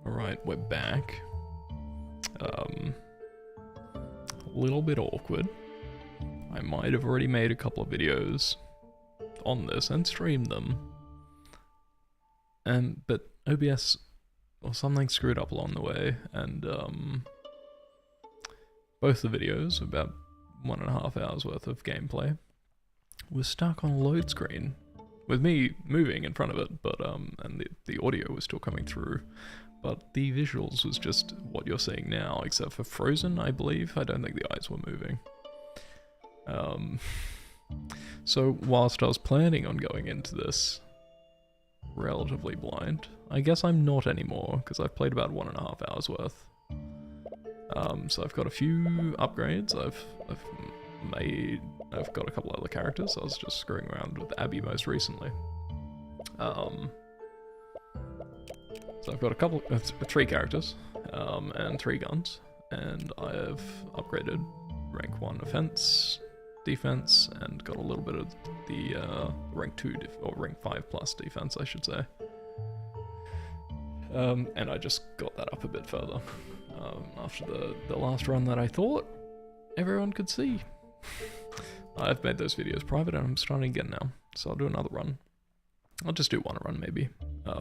Alright, we're back. A little bit awkward. I might have already made a couple of videos on this and streamed them. But OBS, or something screwed up along the way, and both the videos, about 1.5 hours worth of gameplay, was stuck on a load screen with me moving in front of it, but and the audio was still coming through, but the visuals was just what you're seeing now, except for frozen, I believe. I don't think the eyes were moving. So whilst I was planning on going into this relatively blind, I guess I'm not anymore, because I've played about 1.5 hours worth. So I've got a few upgrades. I've got a couple other characters. I was just screwing around with Abby most recently. So I've got a couple, 3 characters, and 3 guns, and I have upgraded rank 1 offense, defense, and got a little bit of the rank 2 or rank 5 plus defense, I should say. And I just got that up a bit further after the last run that I thought everyone could see. I've made those videos private and I'm starting again now, so I'll do another run. I'll just do one run maybe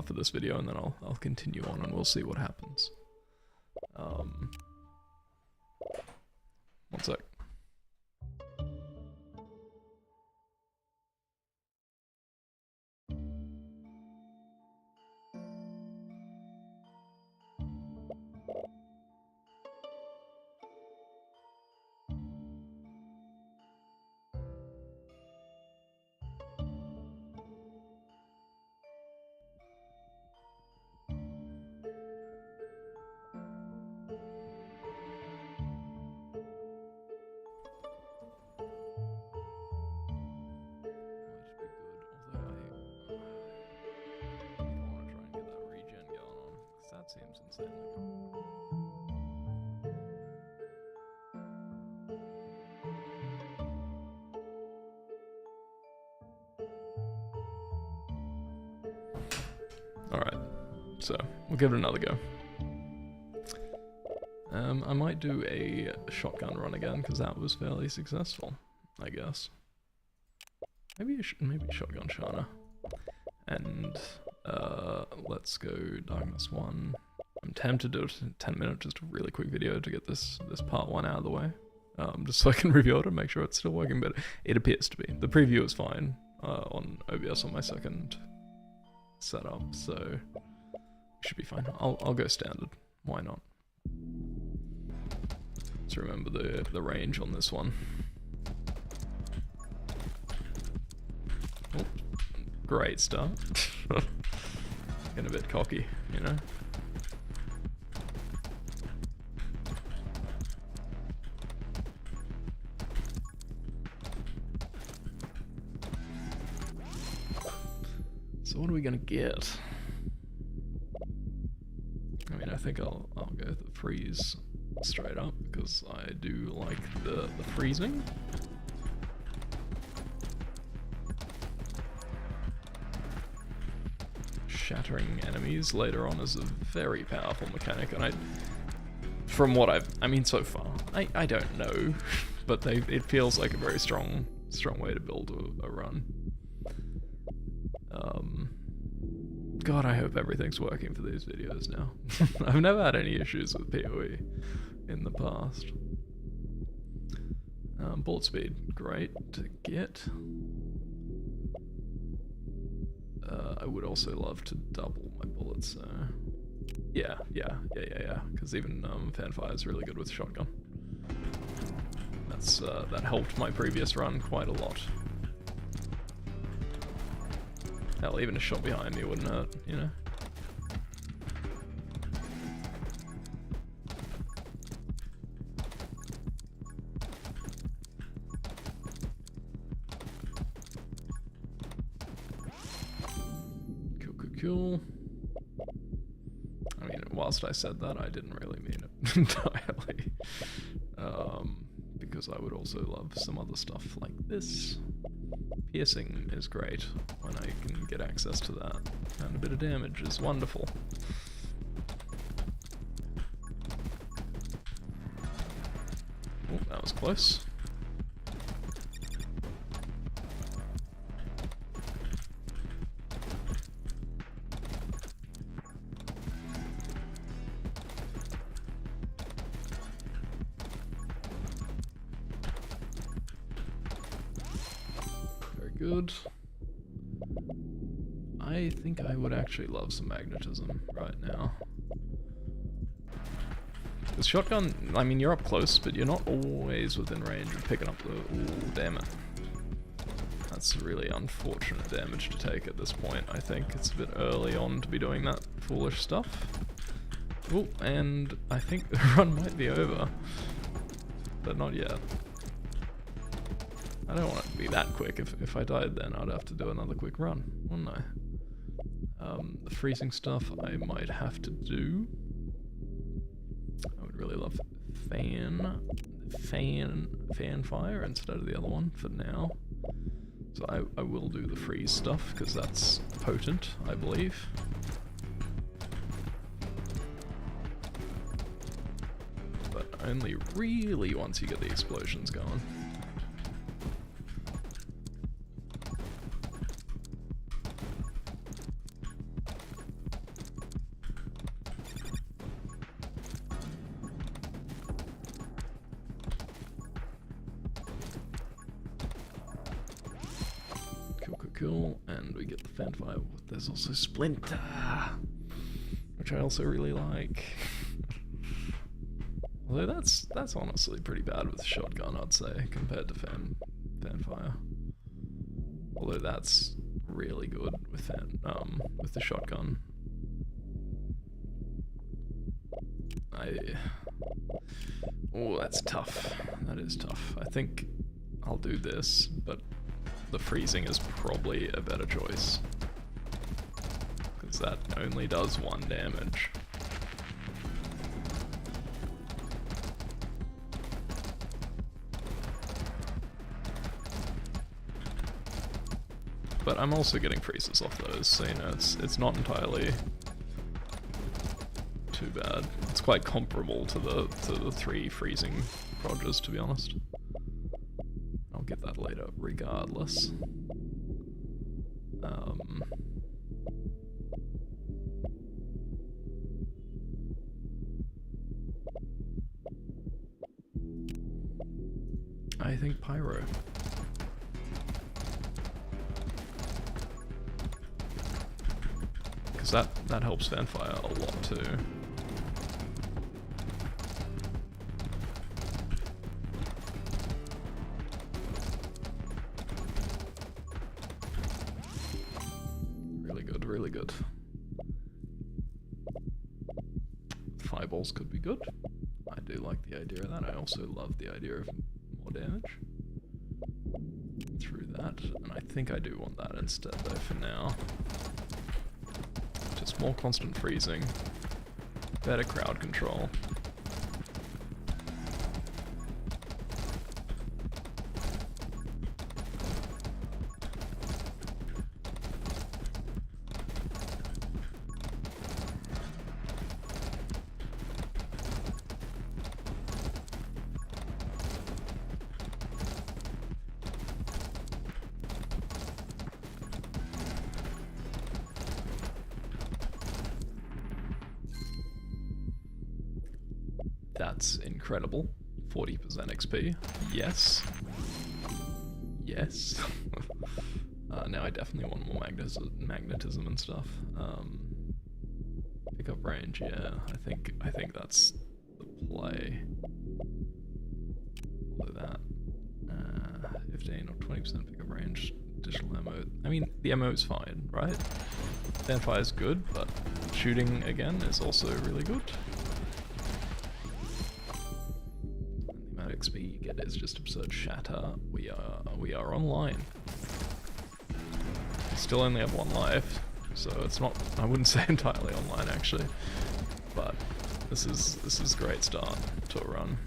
for this video, and then I'll continue on and we'll see what happens. One sec. That seems insane. Alright, so we'll give it another go. I might do a shotgun run again, because that was fairly successful, I guess. Maybe shotgun Shana. And let's go Darkness 1. I'm tempted to do it in 10 minutes, just a really quick video to get this part 1 out of the way. Just so I can review it and make sure it's still working, but it appears to be. The preview is fine on OBS on my second setup, so it should be fine. I'll go standard. Why not? Let's remember the range on this one. Oh, great start. Getting a bit cocky, you know? So what are we gonna get? I mean, I think I'll go the freeze straight up, because I do like the freezing. Shattering enemies later on is a very powerful mechanic, and from what I mean so far, I don't know, but it feels like a very strong way to build a run. God, I hope everything's working for these videos now. I've never had any issues with PoE in the past. Bullet speed, great to get. I would also love to double my bullets, so yeah, because even Fanfire is really good with shotgun. That helped my previous run quite a lot. Hell, even a shot behind me wouldn't hurt, you know? Cool. I mean, whilst I said that, I didn't really mean it entirely. Because I would also love some other stuff like this. Piercing is great when I can get access to that, and a bit of damage is wonderful. Oh, that was close. Very good. I think I would actually love some magnetism right now. Because shotgun, I mean, you're up close, but you're not always within range of picking up the... Ooh, damn it. That's really unfortunate damage to take at this point. I think it's a bit early on to be doing that foolish stuff. Oh, and I think the run might be over. But not yet. I don't want it to be that quick. If I died then, I'd have to do another quick run, wouldn't I? The freezing stuff I might have to do. I would really love fan fire instead of the other one for now. So I will do the freeze stuff because that's potent, I believe. But only really once you get the explosions going. Cool, and we get the fan fire. There's also Splinter, which I also really like. Although that's honestly pretty bad with the shotgun, I'd say, compared to fan fire. Although that's really good with the shotgun. Oh, that's tough. That is tough. I think I'll do this, but the freezing is probably a better choice. Because that only does 1 damage. But I'm also getting freezes off those, so you know, it's not entirely too bad. It's quite comparable to the 3 freezing Rogers, to be honest. I'll get that later, regardless. I think Pyro. Because that helps Fanfire a lot too. Really good. Fireballs could be good. I do like the idea of that. I also love the idea of more damage through that, and I think I do want that instead though for now. Just more constant freezing, better crowd control. That's incredible. 40% XP. Yes. Yes. Now I definitely want more magnetism and stuff. Pickup range, yeah. I think that's the play. Although that 15 or 20% pickup range, additional ammo. I mean, the ammo is fine, right? Fanfire is good, but shooting again is also really good. XP you get is just absurd. Shatter. We are online. We still only have 1 life, so it's not. I wouldn't say entirely online actually, but this is a great start to a run.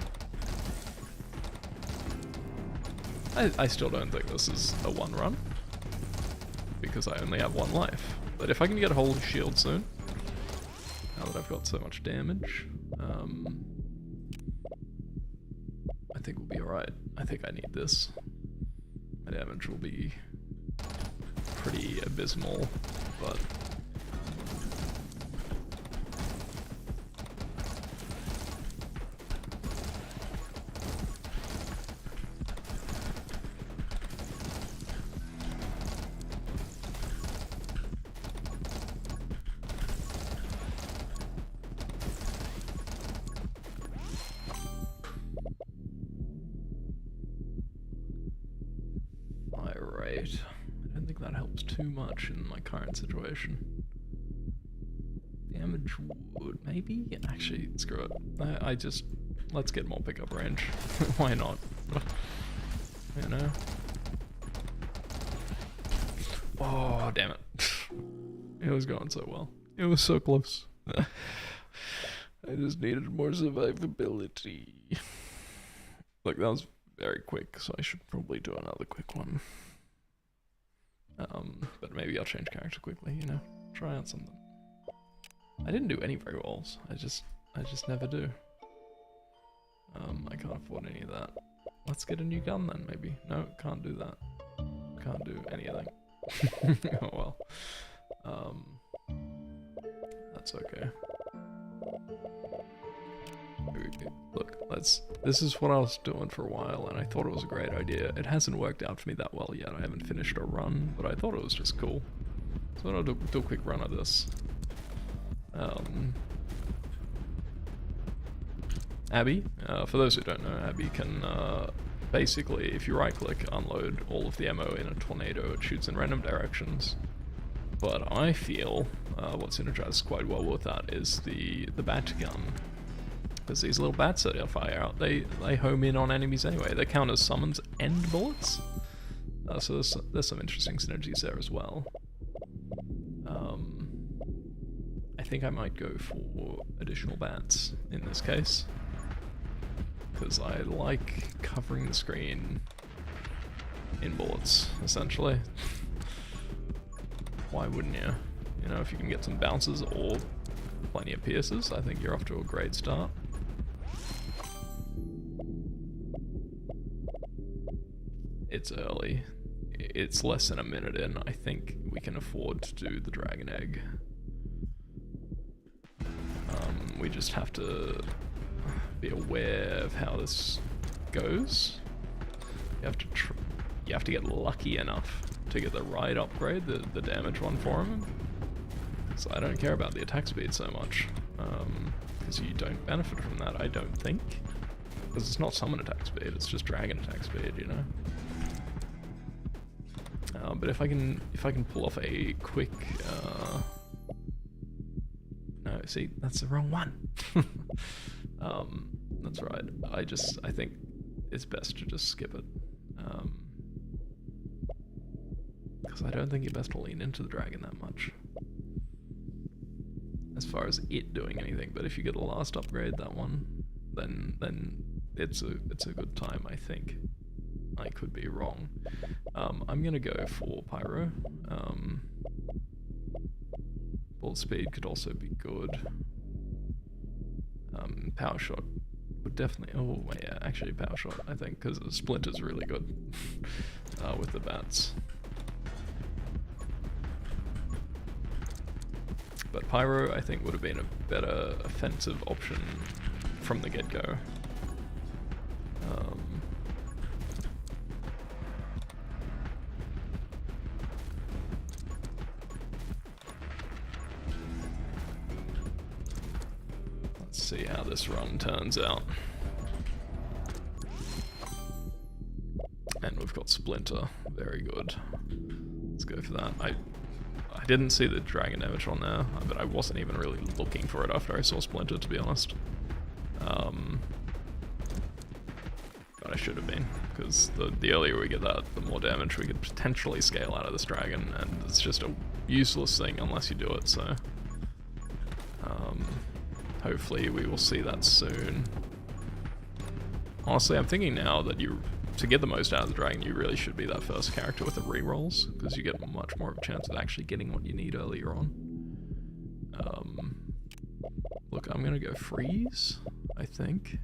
I still don't think this is a 1 run because I only have 1 life. But if I can get a Holy Shield soon, now that I've got so much damage. I think we'll be alright. I think I need this. My damage will be pretty abysmal, but... Alright. I don't think that helps too much in my current situation. Damage would maybe? Actually, screw it. I just... let's get more pickup range. Why not? You know? Oh, damn it. It was going so well. It was so close. I just needed more survivability. Look, that was very quick, so I should probably do another quick one. But maybe I'll change character quickly, you know? Try out something. I didn't do any very wells. I just never do. I can't afford any of that. Let's get a new gun then, maybe. No, can't do that. Can't do anything. Oh well. That's okay. Look, this is what I was doing for a while, and I thought it was a great idea. It hasn't worked out for me that well yet. I haven't finished a run, but I thought it was just cool. So I'll do a quick run of this. Abby, for those who don't know, Abby can basically, if you right-click, unload all of the ammo in a tornado. It shoots in random directions. But I feel what synergizes quite well with that is the bat gun. Because these little bats that I fire out, they home in on enemies anyway. They count as summons and bullets. So there's some interesting synergies there as well. I think I might go for additional bats in this case. Because I like covering the screen in bullets, essentially. Why wouldn't you? You know, if you can get some bounces or plenty of pierces, I think you're off to a great start. It's early. It's less than a minute in. I think we can afford to do the dragon egg. We just have to be aware of how this goes. You have to get lucky enough to get the right upgrade, the damage one for him. So I don't care about the attack speed so much, because you don't benefit from that, I don't think. Because it's not summon attack speed, it's just dragon attack speed, you know. But if I can pull off a quick, no, see, that's the wrong one. That's right. I think it's best to just skip it. Because I don't think you're best to lean into the dragon that much. As far as it doing anything, but if you get a last upgrade, that one, then it's a good time, I think. I could be wrong. I'm gonna go for Pyro. Bullet speed could also be good. Power shot would definitely. Oh yeah, actually power shot. I think because the splinter's really good with the bats. But Pyro, I think, would have been a better offensive option from the get-go. Let's see how this run turns out. And we've got Splinter, very good. Let's go for that. I didn't see the dragon damage on there, but I wasn't even really looking for it after I saw Splinter, to be honest. But I should have been, because the earlier we get that, the more damage we could potentially scale out of this dragon, and it's just a useless thing unless you do it, so... hopefully we will see that soon. Honestly, I'm thinking now that to get the most out of the dragon, you really should be that first character with the rerolls, because you get much more of a chance of actually getting what you need earlier on. Look, I'm gonna go freeze, I think.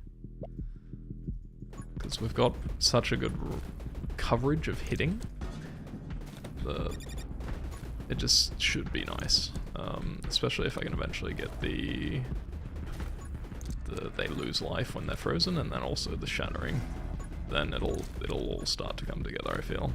Because because we've got such a good coverage of hitting. It just should be nice, especially if I can eventually get the they lose life when they're frozen, and then also the shattering. Then it'll all start to come together, I feel.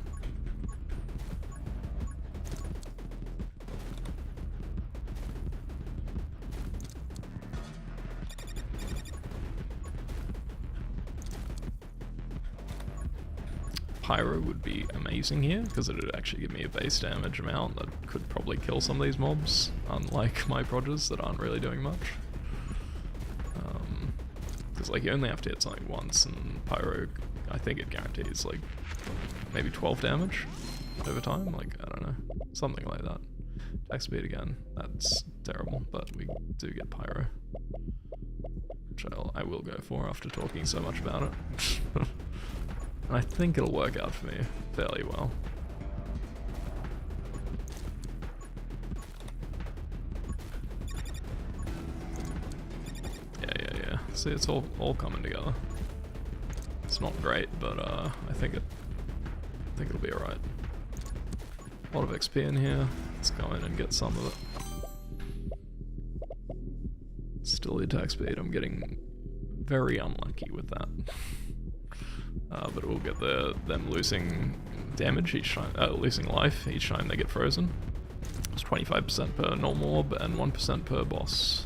Pyro would be amazing here, because it would actually give me a base damage amount that could probably kill some of these mobs, unlike my Prodigies that aren't really doing much. Because like you only have to hit something once, and Pyro, I think it guarantees like maybe 12 damage over time, like I don't know, something like that. Attack speed again, that's terrible, but we do get Pyro, which I will go for after talking so much about it. I think it'll work out for me fairly well. Yeah. See, it's all coming together. It's not great, but I think it'll be alright. A lot of XP in here. Let's go in and get some of it. Still the attack speed. I'm getting very unlucky with that. But it will get them losing damage each time, losing life each time they get frozen. It's 25% per normal orb and 1% per boss.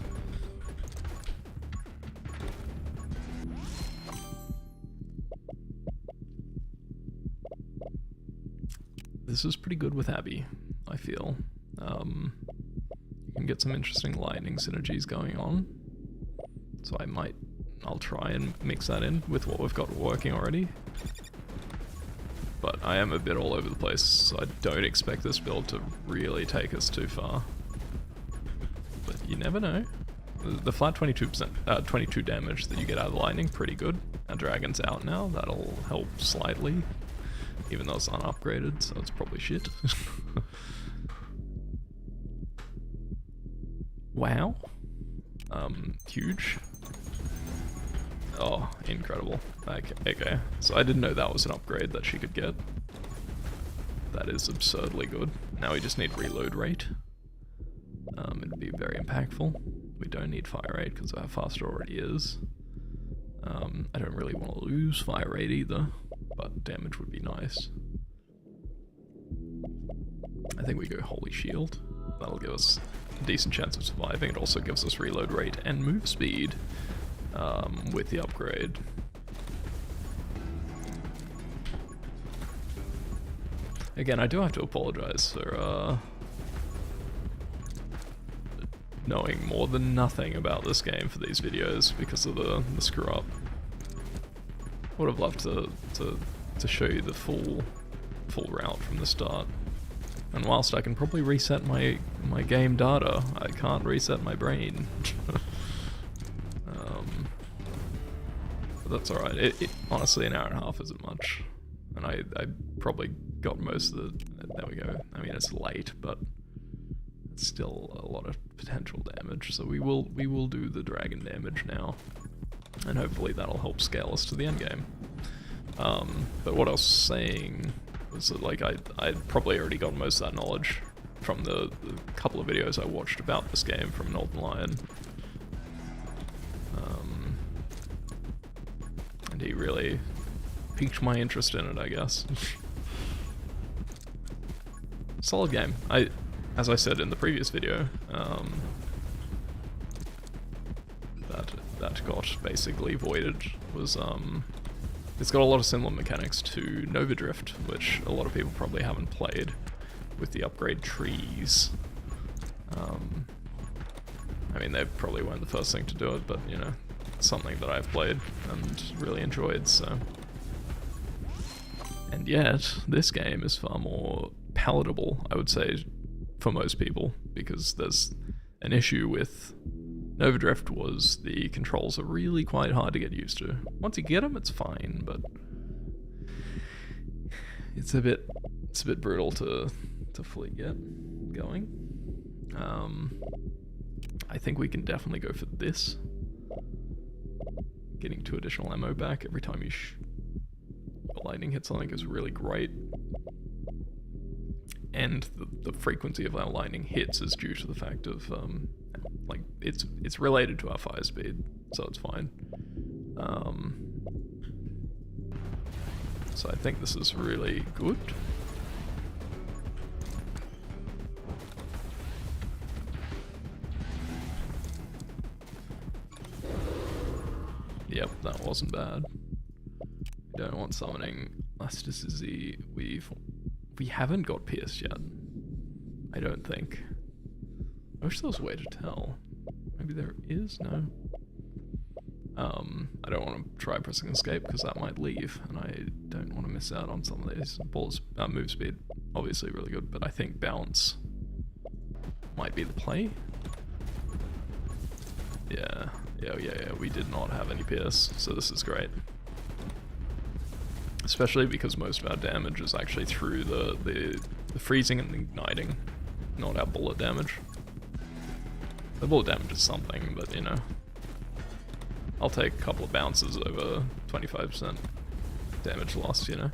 This is pretty good with Abby, I feel. You can get some interesting lightning synergies going on. So I'll try and mix that in with what we've got working already. But I am a bit all over the place, so I don't expect this build to really take us too far. But you never know. The flat 22%, 22 damage that you get out of the lightning, pretty good. Our dragon's out now, that'll help slightly. Even though it's unupgraded, so it's probably shit. Wow. Huge. Oh, incredible. Okay, so I didn't know that was an upgrade that she could get. That is absurdly good. Now we just need reload rate. It'd be very impactful. We don't need fire rate because our faster already is. I don't really want to lose fire rate either, but damage would be nice. I think we go Holy Shield. That'll give us a decent chance of surviving. It also gives us reload rate and move speed. With the upgrade. Again, I do have to apologize for knowing more than nothing about this game for these videos because of the screw up. Would have loved to show you the full route from the start. And whilst I can probably reset my game data, I can't reset my brain. That's alright. It honestly, an hour and a half isn't much. And I probably got most of the... There we go. I mean, it's late, but it's still a lot of potential damage. So we will do the dragon damage now. And hopefully that'll help scale us to the end game. But what I was saying was that, like, I'd probably already got most of that knowledge from the couple of videos I watched about this game from Northern Lion. And he really piqued my interest in it, I guess. Solid game. As I said in the previous video, that got basically voided was it's got a lot of similar mechanics to Nova Drift, which a lot of people probably haven't played, with the upgrade trees. I mean, they probably weren't the first thing to do it, but you know, it's something that I've played and really enjoyed, so. And yet, this game is far more palatable, I would say, for most people, because there's an issue with Nova Drift was the controls are really quite hard to get used to. Once you get them, it's fine, but it's a bit brutal to fully get going. I think we can definitely go for this. Getting 2 additional ammo back every time you the lightning hits, I think, is really great. And the frequency of our lightning hits is due to the fact of, like, it's related to our fire speed, so it's fine. So I think this is really good. Yep, that wasn't bad. We don't want summoning Elasticity. We haven't got Pierce yet. I don't think. I wish there was a way to tell. Maybe there is? No. I don't want to try pressing escape because that might leave, and I don't want to miss out on some of these. Move speed, obviously really good, but I think bounce might be the play. Yeah, we did not have any Pierce, so this is great. Especially because most of our damage is actually through the freezing and igniting, not our bullet damage. The bullet damage is something, but you know. I'll take a couple of bounces over 25% damage loss, you know.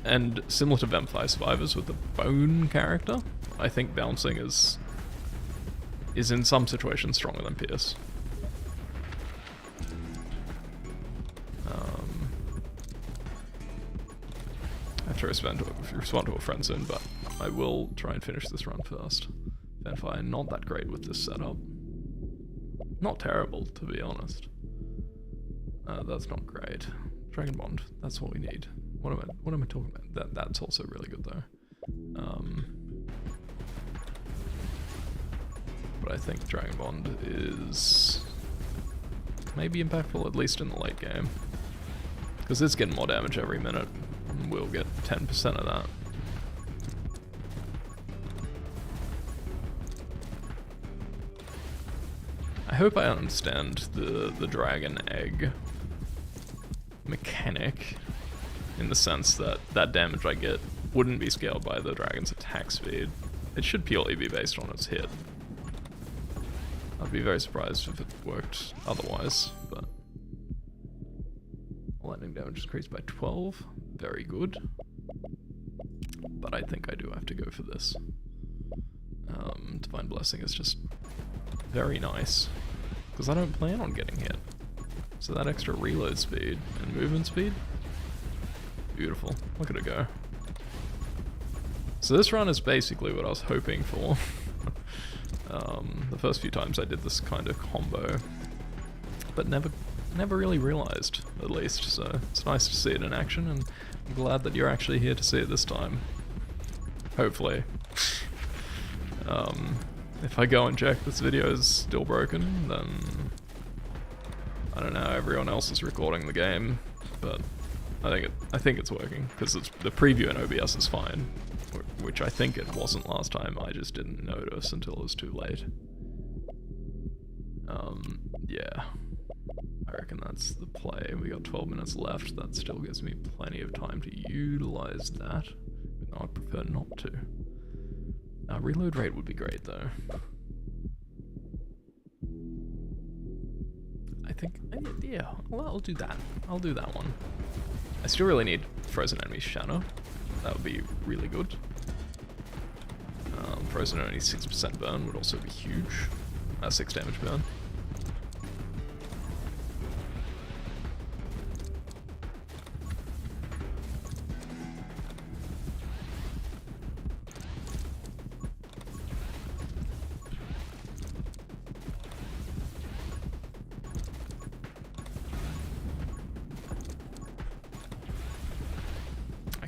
And similar to Vampire Survivors with the bone character, I think bouncing is in some situations stronger than Pierce. I have to respond to a friend soon, but I will try and finish this run first. Vampire, not that great with this setup. Not terrible, to be honest. That's not great. Dragon Bond, that's what we need. What am I talking about? That's also really good though. But I think Dragon Bond is maybe impactful, at least in the late game. Because it's getting more damage every minute, and we'll get 10% of that. I hope I understand the dragon egg mechanic in the sense that that damage I get wouldn't be scaled by the dragon's attack speed. It should purely be based on its hit. I'd be very surprised if it worked otherwise, but lightning damage increased by 12. Very good. But I think I do have to go for this. Divine Blessing is just very nice, because I don't plan on getting hit. So that extra reload speed and movement speed, beautiful. Look at it go. So this run is basically what I was hoping for. The first few times I did this kind of combo, but never really realized, at least. So it's nice to see it in action, and I'm glad that you're actually here to see it this time. Hopefully. If I go and check this video is still broken, then I don't know, everyone else is recording the game, but I think it's working, because the preview in OBS is fine, which I think it wasn't last time. I just didn't notice until it was too late. Yeah, I reckon that's the play. We got 12 minutes left. That still gives me plenty of time to utilize that, even though I'd prefer not to. Reload rate would be great though. I think, yeah, well, I'll do that. I'll do that one. I still really need Frozen Enemy Shadow. That would be really good. Frozen only 6% burn would also be huge. 6 damage burn.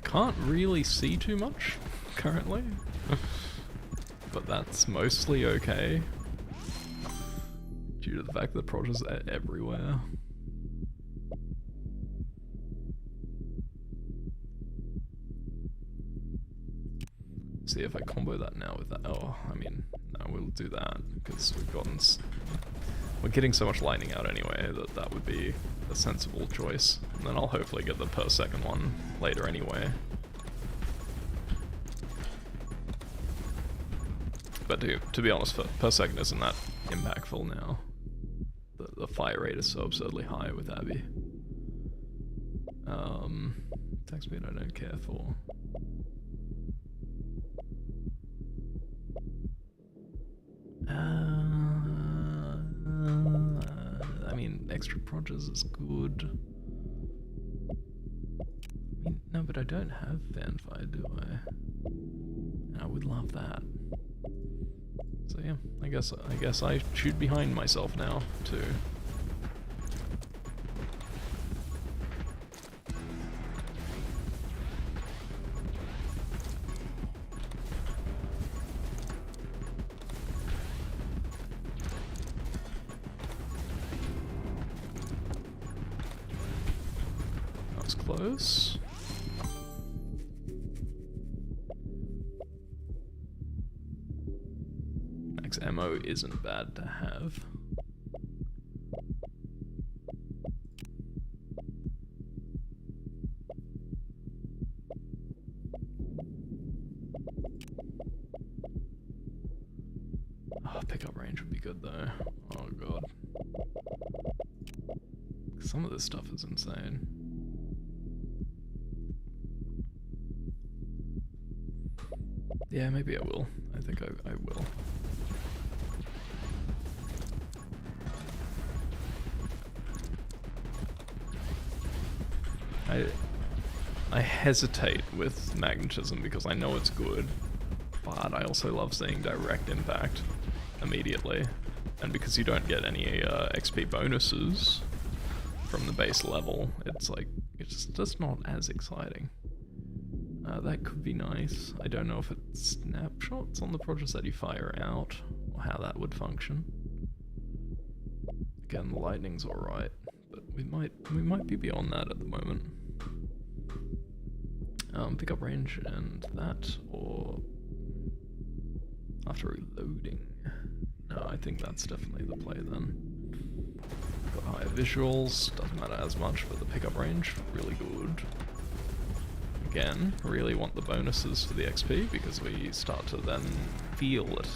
Can't really see too much currently, but that's mostly okay due to the fact that Proj is everywhere. See if I combo that now with that. Oh, I mean, no, we'll do that because we're getting so much lightning out anyway that would be a sensible choice. And then I'll hopefully get the per second one later anyway. But to be honest, per second isn't that impactful now. The fire rate is so absurdly high with Abby. Attack speed I don't care for. I mean, extra prodges is good. I mean, no, but I don't have Fanfire, do I? I would love that. So yeah, I guess I shoot behind myself now too. That was close. Max ammo isn't bad to have. Oh, pickup range would be good though. Oh god. Some of this stuff is insane. Yeah, maybe I will. I think I will. I hesitate with magnetism because I know it's good, but I also love seeing direct impact immediately, and because you don't get any XP bonuses from the base level, it's like, it's just not as exciting. That could be nice. I don't know if it snapshots on the projects that you fire out, or how that would function. Again, the lightning's alright, but we might be beyond that at the moment. Pickup range and that, or after reloading. No, I think that's definitely the play then. Got higher visuals, doesn't matter as much, but the pickup range, really good. Again, really want the bonuses for the XP because we start to then feel it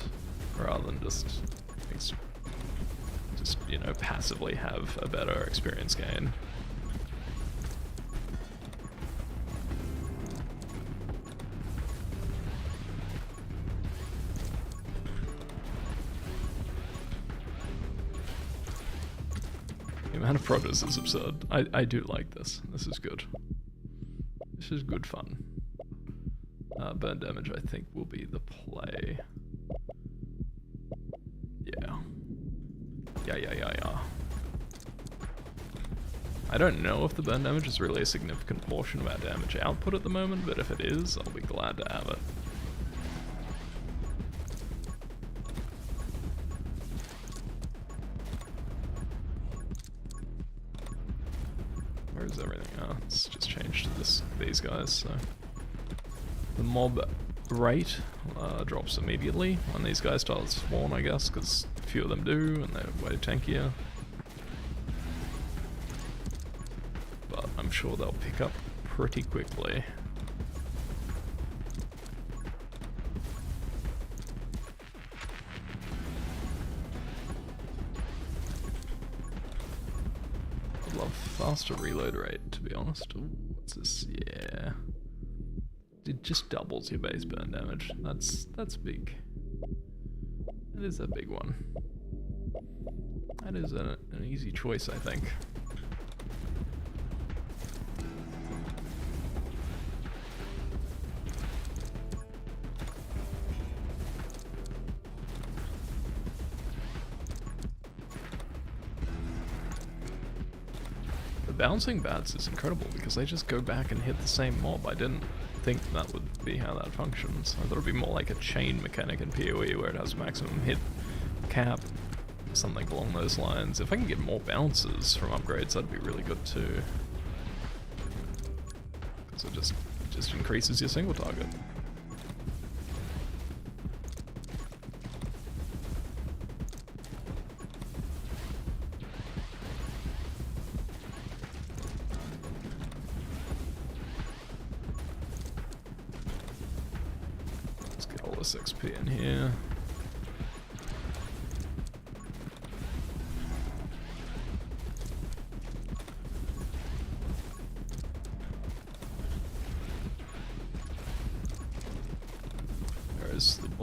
rather than just you know, passively have a better experience gain. The amount of progress is absurd. I do like this. This is good. This is good fun. Burn damage, I think, will be the play. Yeah. Yeah. I don't know if the burn damage is really a significant portion of our damage output at the moment, but if it is, I'll be glad to have it. Where is everything? Oh, it's just changed to these guys, so. The mob rate drops immediately when these guys start to spawn, I guess, because a few of them do, and they're way tankier. But I'm sure they'll pick up pretty quickly. I'd love faster reload rate, to be honest. Ooh, what's this? Yeah. It just doubles your base burn damage. That's big. That is a big one. That is an easy choice, I think. The bouncing bats is incredible because they just go back and hit the same mob. I didn't think that would be how that functions. I thought it'd be more like a chain mechanic in PoE where it has maximum hit cap, something along those lines. If I can get more bounces from upgrades, that'd be really good too. Because it just increases your single target. XP in here.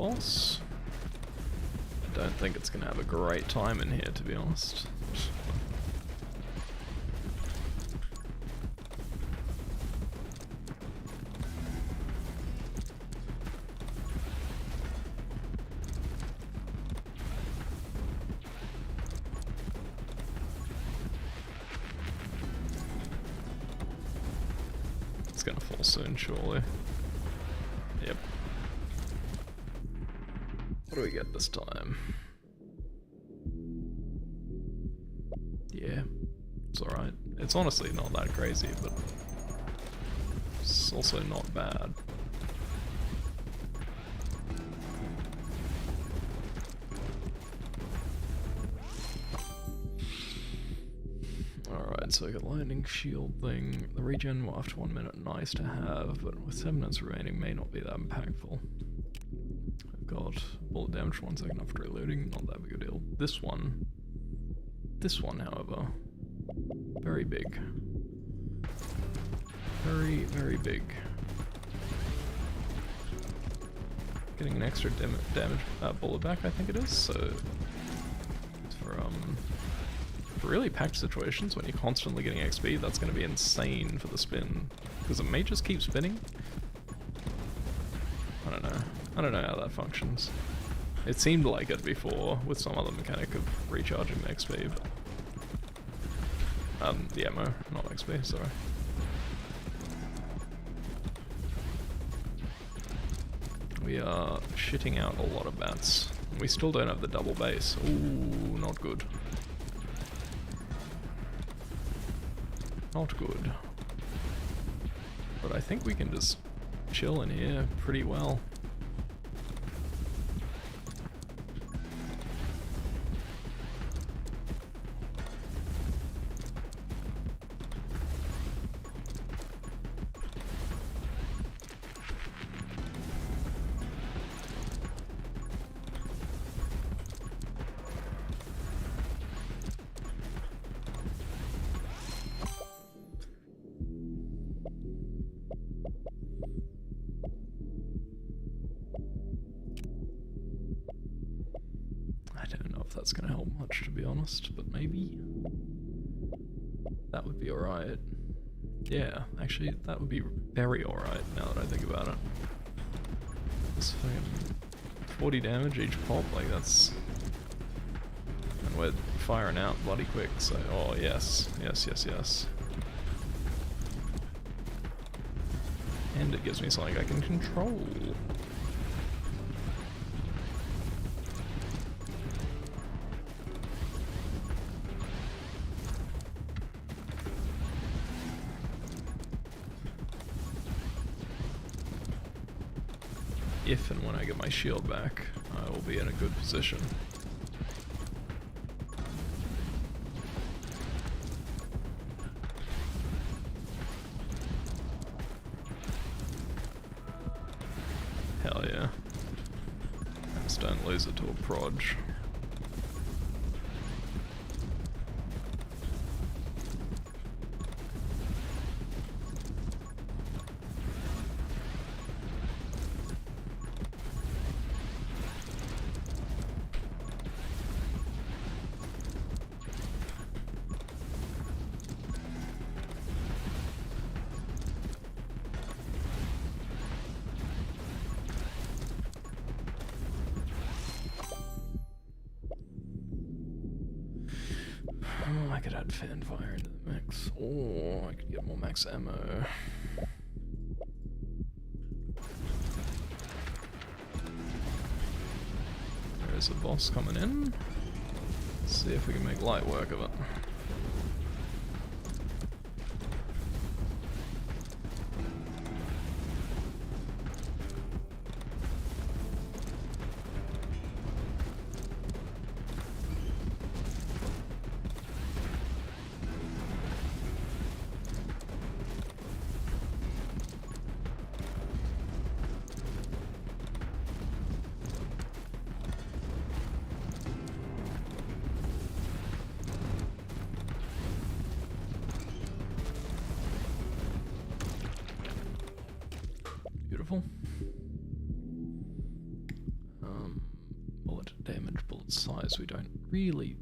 boss. I don't think it's gonna have a great time in here, to be honest. It's gonna fall soon, surely. Yep. What do we get this time? Yeah, it's alright. It's honestly not that crazy, but it's also not bad. Alright, so I got lightning shield thing. The regen after 1 minute, nice to have, but with 7 minutes remaining may not be that impactful. I've got bullet damage for 1 second after reloading, not that big a deal. This one, however, very big. Very, very big. Getting an extra damage bullet back, I think it is, so for really packed situations when you're constantly getting XP, that's going to be insane for the spin, because it may just keep spinning. I don't know how that functions. It seemed like it before with some other mechanic of recharging the XP, but the ammo, not XP, sorry. We are shitting out a lot of bats. We still don't have the double base. Ooh, not good. Not good. But I think we can just chill in here pretty well. I don't know if that's going to help much, to be honest, but maybe that would be alright. Yeah, actually, that would be very alright now that I think about it. It's fucking 40 damage each pop, like that's... And we're firing out bloody quick, so... Oh, yes. Yes, yes, yes. And it gives me something I can control. If and when I get my shield back, I will be in a good position. Hell yeah. Just don't lose it to a proj. Oh, I could add fanfire into the mix. Oh, I could get more max ammo. There's a boss coming in. Let's see if we can make light work of it. Beautiful. damage bullet size. We don't really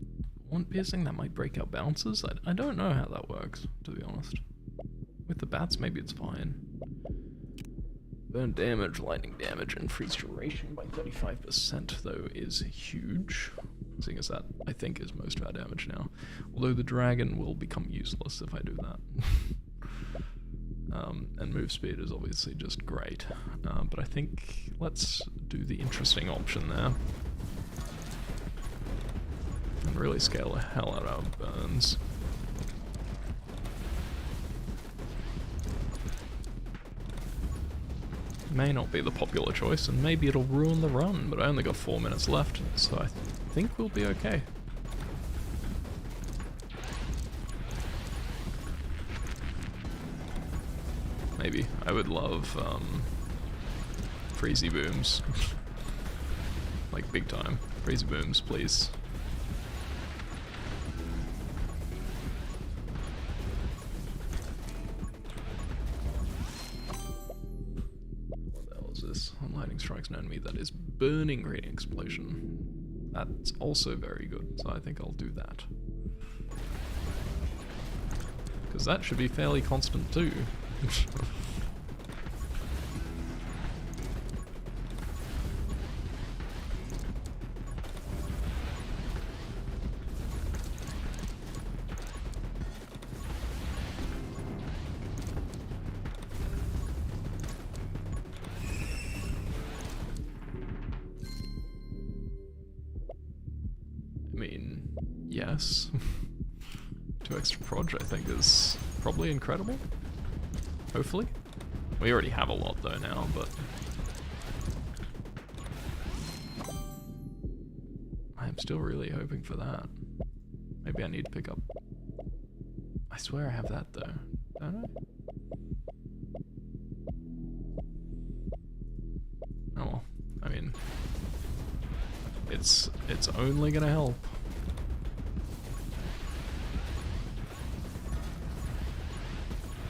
want piercing. That might break our bounces. I don't know how that works, to be honest. With the bats, maybe it's fine. Burn damage, lightning damage, and freeze duration by 35%, though, is huge. Seeing as that, I think, is most of our damage now. Although the dragon will become useless if I do that. And move speed is obviously just great. But I think let's do the interesting option there. And really scale the hell out of our burns. May not be the popular choice, and maybe it'll ruin the run, but I only got 4 minutes left, so I think we'll be okay. Maybe. I would love, freezy booms. Like, big time. Freezy booms, please. Lightning strikes an enemy that is burning green explosion. That's also very good, so I think I'll do that. Because that should be fairly constant too. I mean, yes. 2 extra proj I think is probably incredible. Hopefully. We already have a lot though now, but... I'm still really hoping for that. Maybe I need to pick up... I swear I have that though, don't I? Oh well, I mean... It's only gonna help.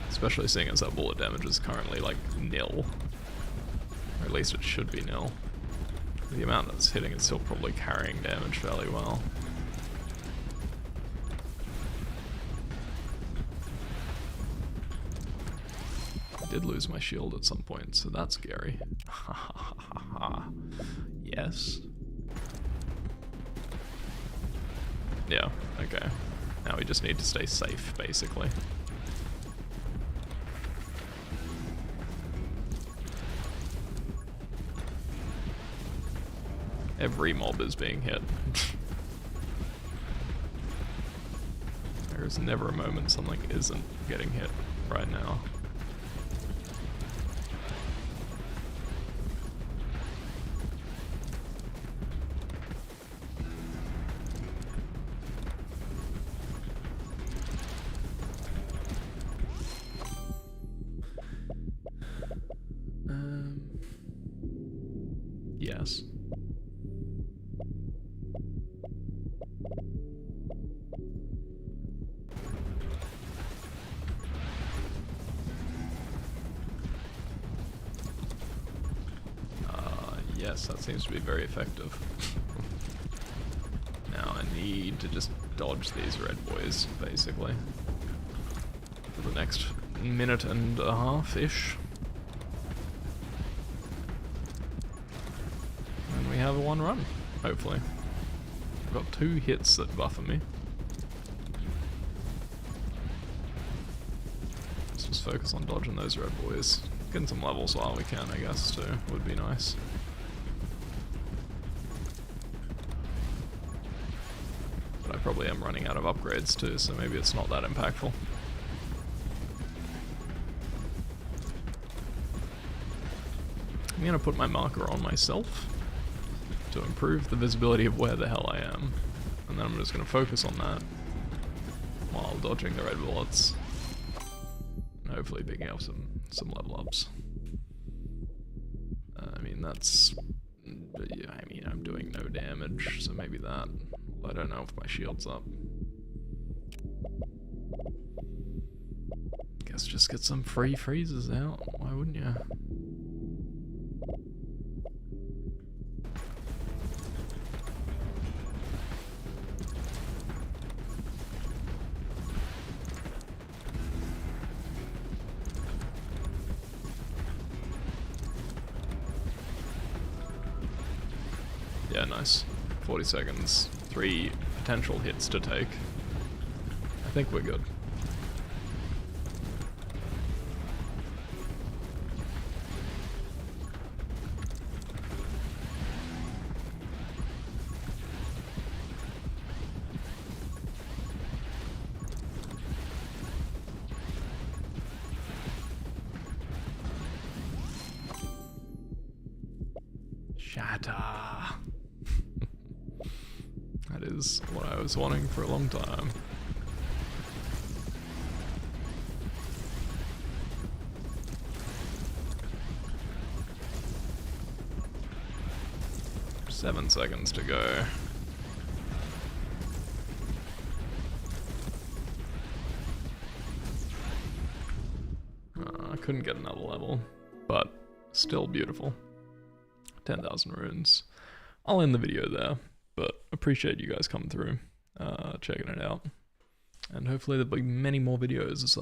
Especially seeing as that bullet damage is currently like nil. Or at least it should be nil. The amount that's hitting is still probably carrying damage fairly well. I did lose my shield at some point, so that's scary. Yes. Yeah, okay. Now we just need to stay safe, basically. Every mob is being hit. There is never a moment something isn't getting hit right now. Yes. Yes, that seems to be very effective. Now I need to just dodge these red boys, basically. For the next minute and a half-ish. And we have one run, hopefully. I've got 2 hits that buffer me. Let's just focus on dodging those red boys. Getting some levels while we can, I guess, too, would be nice. But I probably am running out of upgrades too, so maybe it's not that impactful. I'm gonna put my marker on myself to improve the visibility of where the hell I am. And then I'm just gonna focus on that while dodging the red bullets. And hopefully picking up some level ups. I mean, that's... yeah, I mean, I'm doing no damage, so maybe that. I don't know if my shield's up. Guess just get some free freezes out. Why wouldn't you? Yeah, nice. 40 seconds. 3 potential hits to take. I think we're good. Shatter. That is what I was wanting for a long time. Seven seconds to go. I couldn't get another level, but still beautiful. 10,000 runes. I'll end the video there, but appreciate you guys coming through, checking it out. And hopefully there'll be many more videos as I